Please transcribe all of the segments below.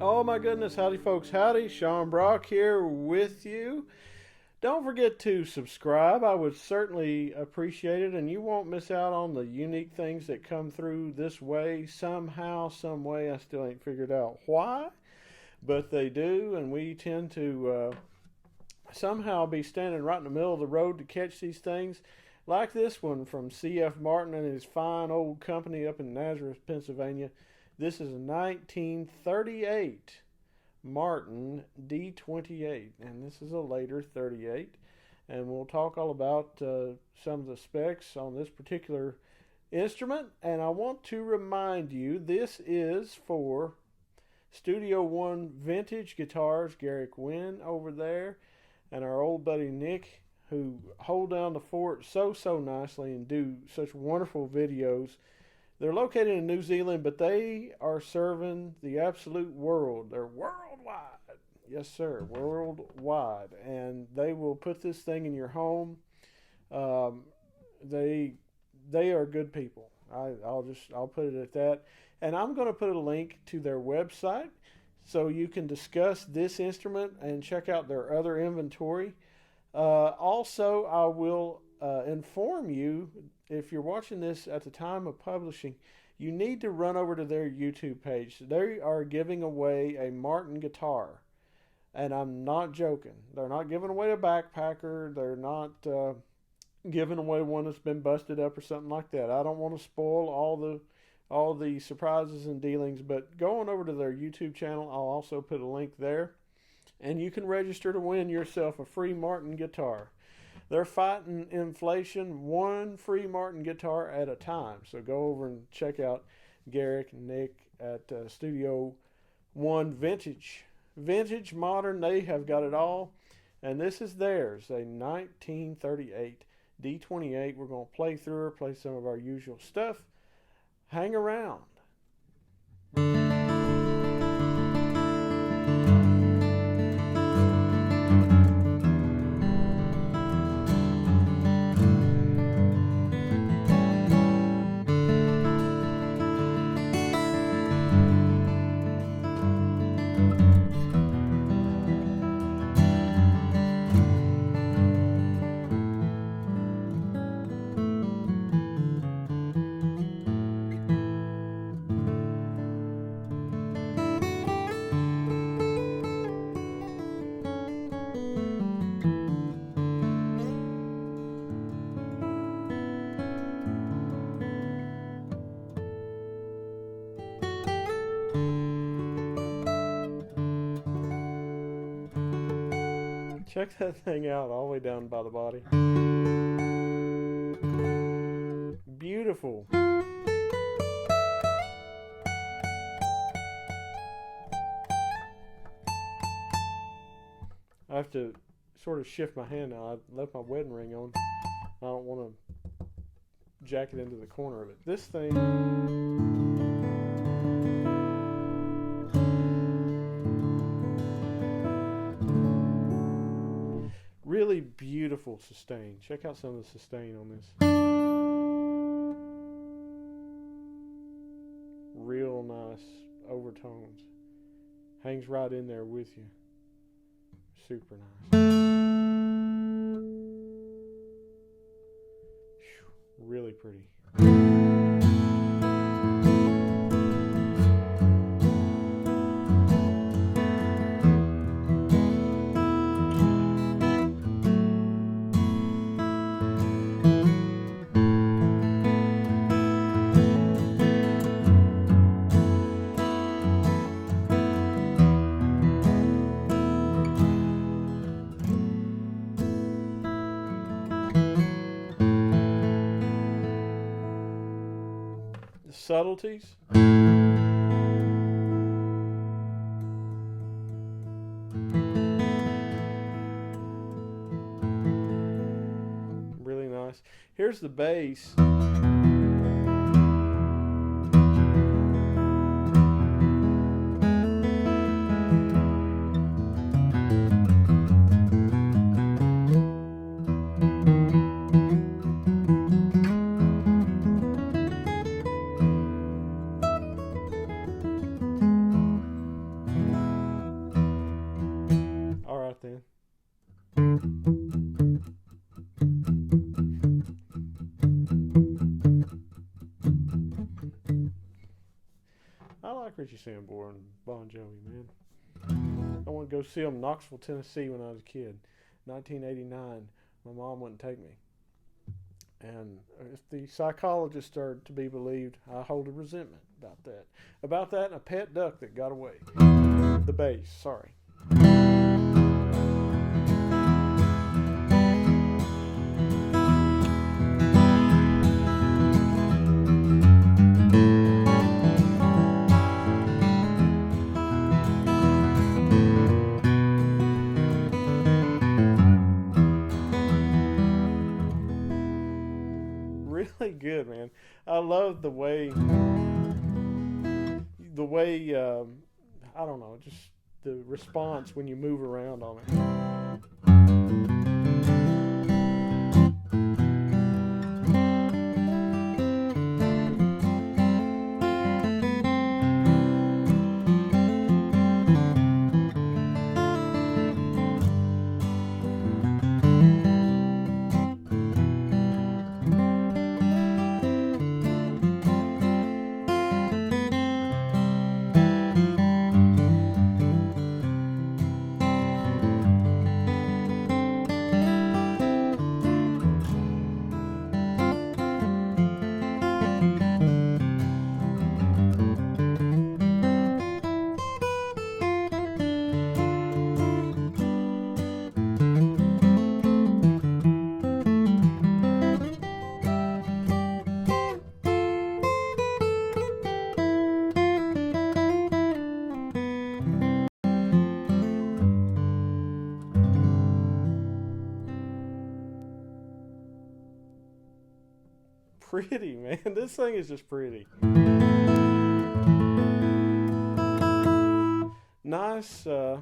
Oh my goodness, howdy folks, howdy. Sean Brock here with you. Don't forget to subscribe. I would certainly appreciate it, and you won't miss out on the unique things that come through this way somehow, some way. I still ain't figured out why, but they do, and we tend to somehow be standing right in the middle of the road to catch these things, like this one from C.F. Martin and his fine old company up in Nazareth, Pennsylvania. This is a 1938 Martin D-28, and this is a later 38. And we'll talk all about some of the specs on this particular instrument. And I want to remind you, this is for Studio One Vintage Guitars, Garrick Wynn over there, and our old buddy Nick, who hold down the fort so nicely and do such wonderful videos. They're located in New Zealand, but they are serving the absolute world. They're worldwide. Yes, sir, worldwide. And they will put this thing in your home. They are good people. I'll put it at that. And I'm going to put a link to their website so you can discuss this instrument and check out their other inventory. Also, I will inform you, if you're watching this at the time of publishing, you need to run over to their YouTube page. They are giving away a Martin guitar, and I'm not joking. They're not giving away a backpacker. They're not giving away one that's been busted up or something like that. I don't want to spoil all the surprises and dealings, but go on over to their YouTube channel. I'll also put a link there, and you can register to win yourself a free Martin guitar. They're fighting inflation, one free Martin guitar at a time. So go over and check out Garrick and Nick at Studio One Vintage. Vintage, modern, they have got it all. And this is theirs, a 1938 D-28. We're going to play through her, play some of our usual stuff. Hang around. Check that thing out all the way down by the body. Beautiful. I have to sort of shift my hand now. I left my wedding ring on. I don't want to jack it into the corner of it. This thing... really beautiful sustain. Check out some of the sustain on this. Real nice overtones. Hangs right in there with you. Super nice. Really pretty. The subtleties. Really nice. Here's the bass. All right then. I like Richie Sambora and Bon Jovi, man. I want to go see them in Knoxville, Tennessee when I was a kid. 1989. My mom wouldn't take me. And if the psychologists are to be believed, I hold a resentment about that. About that and a pet duck that got away. The bass, sorry. Really good, man. I love the way I don't know, just the response when you move around on it. Pretty, man. This thing is just pretty. Nice. A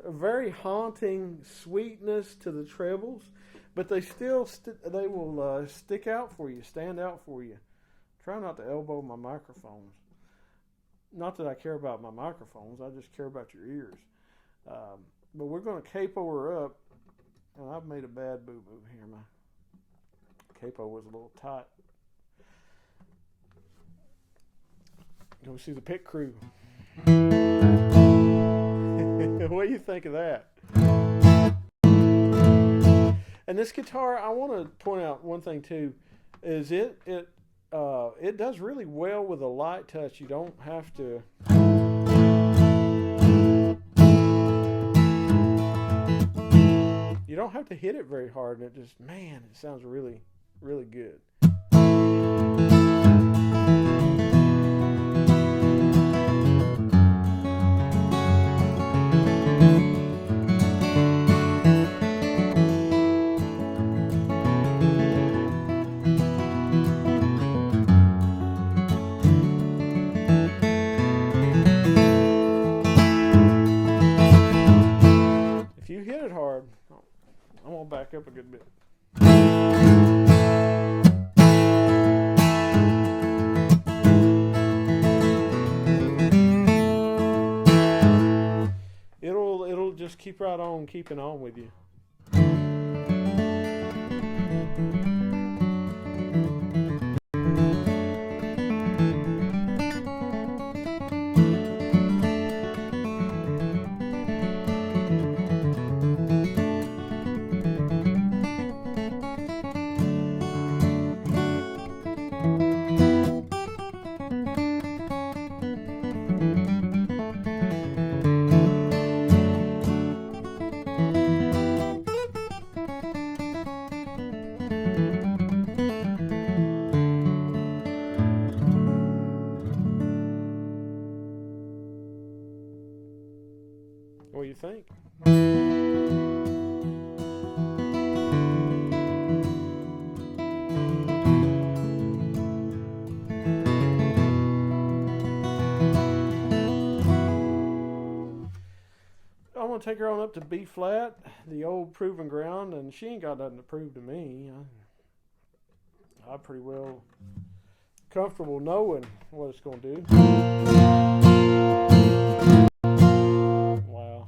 very haunting sweetness to the trebles. But they still they will stick out for you, stand out for you. Try not to elbow my microphones. Not that I care about my microphones, I just care about your ears. But we're going to capo her up, and I've made a bad boo-boo here. My capo was a little tight. Go see the pit crew. What do you think of that? And this guitar, I want to point out one thing too, is it does really well with a light touch. You don't have to. You don't have to hit it very hard, and it just, man, it sounds really, really good. If you hit it hard, I'm gonna back up a good bit. It'll just keep right on keeping on with you. What do you think? I'm going to take her on up to B flat, the old proving ground, and she ain't got nothing to prove to me. I'm pretty well comfortable knowing what it's going to do. Wow.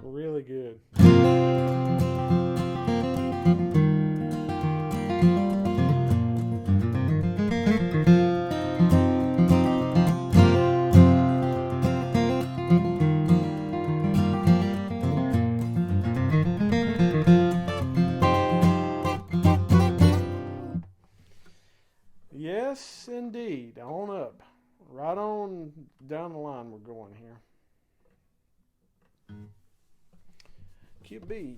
Really good. Yes, indeed. On up. Right on down the line we're going here. QB.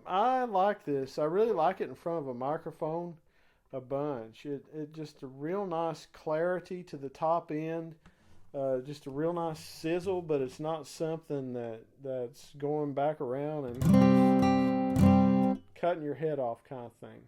I like this. I really like it in front of a microphone a bunch. It just a real nice clarity to the top end. Just a real nice sizzle, but it's not something that's going back around and cutting your head off kind of thing.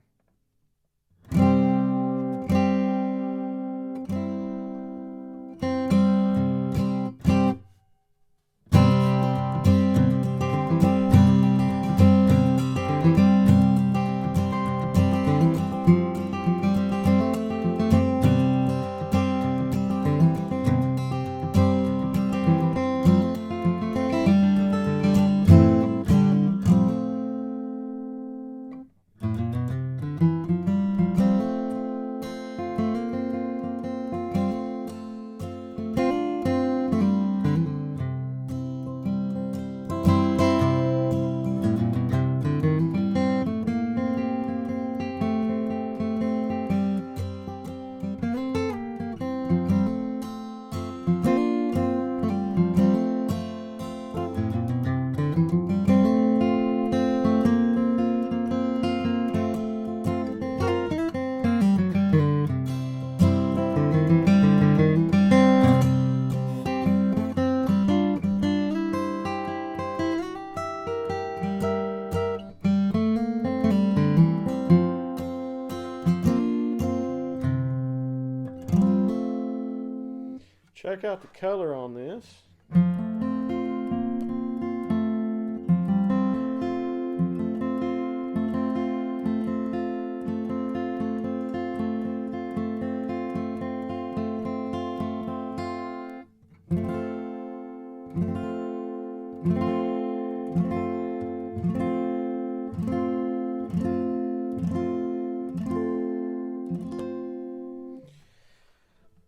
check out the color on this.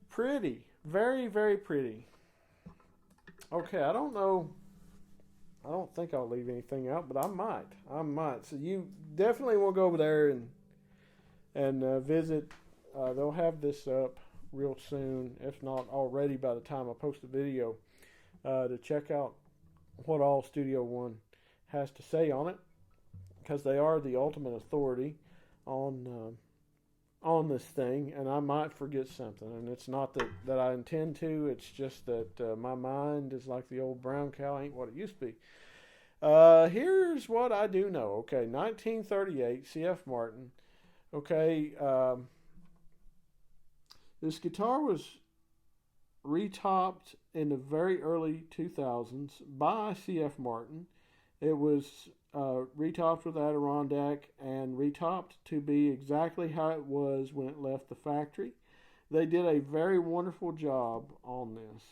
Pretty. Very, very pretty. Okay, I don't know. I don't think I'll leave anything out, but I might. I might. So you definitely want to go over there and visit. They'll have this up real soon, if not already by the time I post the video, to check out what all Studio One has to say on it, because they are the ultimate authority on this thing, and I might forget something, and it's not that I intend to, it's just that my mind is like the old brown cow, ain't what it used to be. Here's what I do know. Okay, 1938, C.F. Martin. Okay, this guitar was retopped in the very early 2000s by C.F. Martin. It was retopped with Adirondack and retopped to be exactly how it was when it left the factory. They did a very wonderful job on this.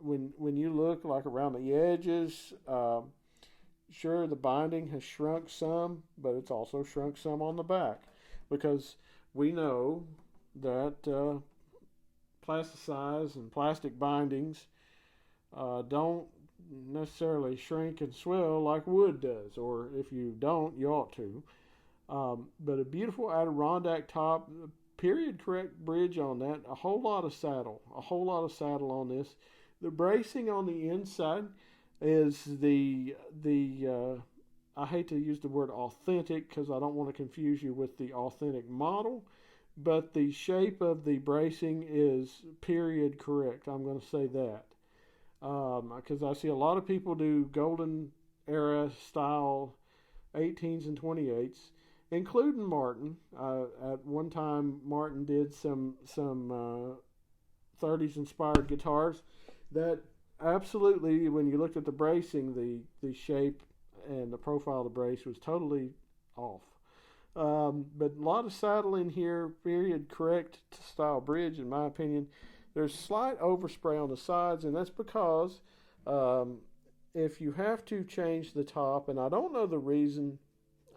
When you look like around the edges, sure, the binding has shrunk some, but it's also shrunk some on the back, because we know that plasticize and plastic bindings don't necessarily shrink and swell like wood does, or if you don't, you ought to. But a beautiful Adirondack top, period correct bridge on that, a whole lot of saddle on this. The bracing on the inside is the I hate to use the word authentic because I don't want to confuse you with the authentic model, but the shape of the bracing is period correct. I'm going to say that. Because I see a lot of people do golden era style 18s and 28s, including Martin. At one time, Martin did some 30s inspired guitars that absolutely, when you looked at the bracing, the shape and the profile of the brace was totally off. But a lot of saddle in here, period correct style bridge, in my opinion. There's slight overspray on the sides, and that's because if you have to change the top, and I don't know the reason,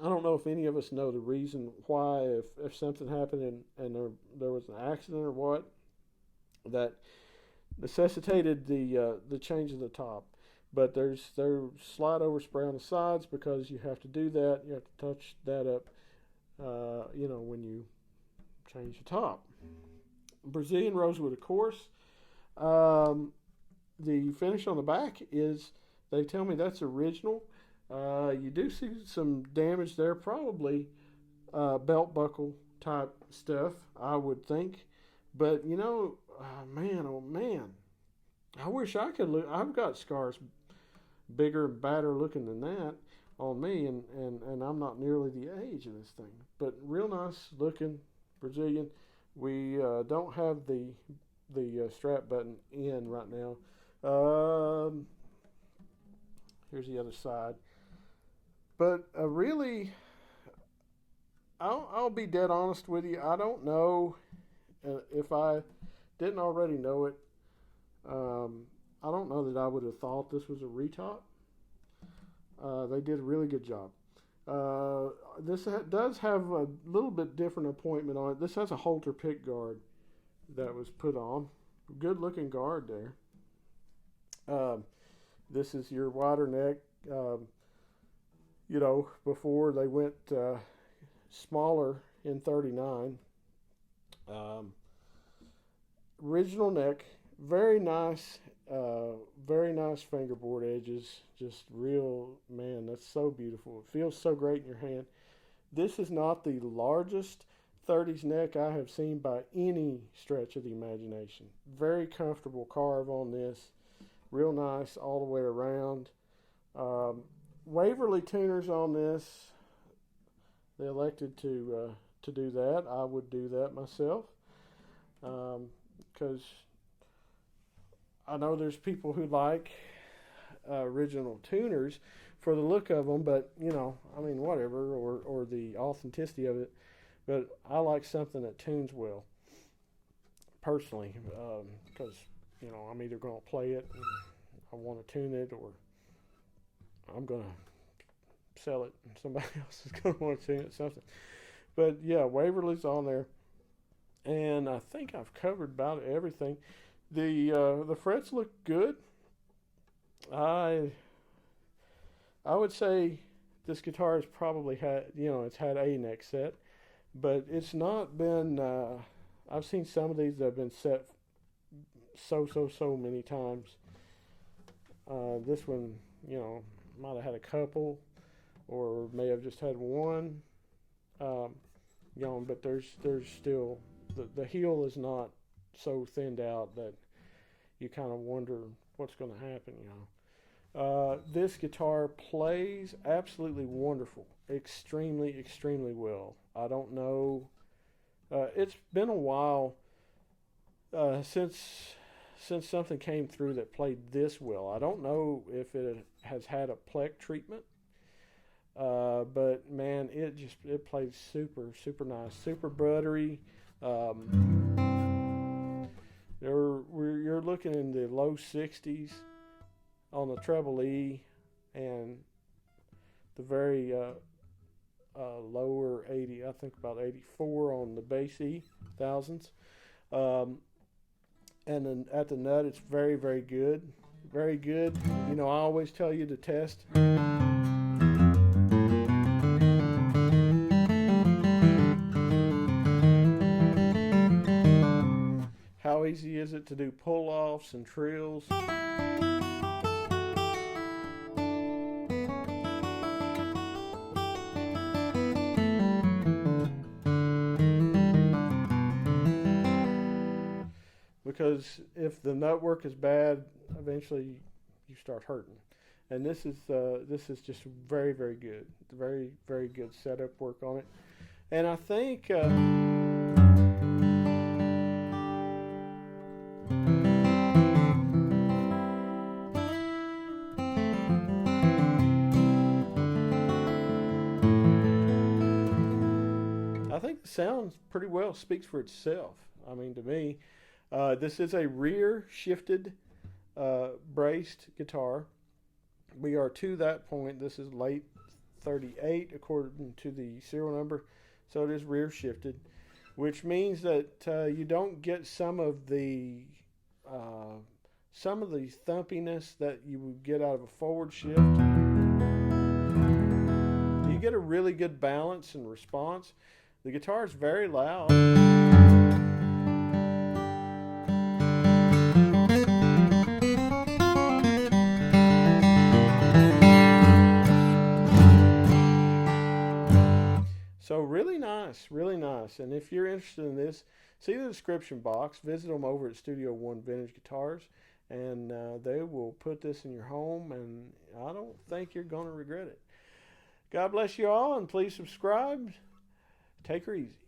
I don't know if any of us know the reason why, if something happened and there was an accident or what, that necessitated the change of the top. But there's slight overspray on the sides because you have to do that. You have to touch that up, when you change the top. Brazilian rosewood, of course. The finish on the back is, they tell me that's original. You do see some damage there, probably belt buckle type stuff, I would think. But oh man, I wish I could look. I've got scars bigger and badder looking than that on me, and I'm not nearly the age of this thing. But real nice looking Brazilian. We don't have the strap button in right now. Here's the other side. But really, I'll be dead honest with you. I don't know if I didn't already know it. I don't know that I would have thought this was a retop. They did a really good job. This does have a little bit different appointment on it. This has a halter pick guard that was put on. Good looking guard there. This is your wider neck. Before they went smaller in 39. Original neck. Very nice fingerboard edges. Just real, man, that's so beautiful. It feels so great in your hand. This is not the largest 30s neck I have seen by any stretch of the imagination. Very comfortable carve on this. Real nice all the way around. Waverly tuners on this. They elected to do that. I would do that myself. because I know there's people who like original tuners for the look of them, but you know, I mean, whatever, or the authenticity of it. But I like something that tunes well, personally, because you know, I'm either going to play it and I want to tune it, or I'm going to sell it and somebody else is going to want to tune it, something. But yeah, Waverly's on there, and I think I've covered about everything. The frets look good. I would say this guitar has probably had, you know, it's had a neck set, but it's not been. I've seen some of these that have been set so many times. This one, you know, might have had a couple, or may have just had one. You know, but there's still the heel is not so thinned out that you kind of wonder what's going to happen. You know, this guitar plays absolutely wonderful, extremely well. I don't know. It's been a while since something came through that played this well. I don't know if it has had a plec treatment, but man, it plays super nice, super buttery. You're looking in the low 60s on the treble E, and the very lower 80, I think about 84 on the bass E thousands. And then at the nut, it's very good. Very good. You know, I always tell you to test. How easy is it to do pull-offs and trills? Because if the nut work is bad, eventually you start hurting. And this is just very good, very good setup work on it. And I think the sound pretty well speaks for itself. I mean, to me. This is a rear shifted braced guitar. We are to that point. This is late 38 according to the serial number, so it is rear shifted, which means that you don't get some of the thumpiness that you would get out of a forward shift. You get a really good balance and response. The guitar is very loud. So really nice. And if you're interested in this, see the description box. Visit them over at Studio One Vintage Guitars, and they will put this in your home, and I don't think you're going to regret it. God bless you all, and please subscribe. Take her easy.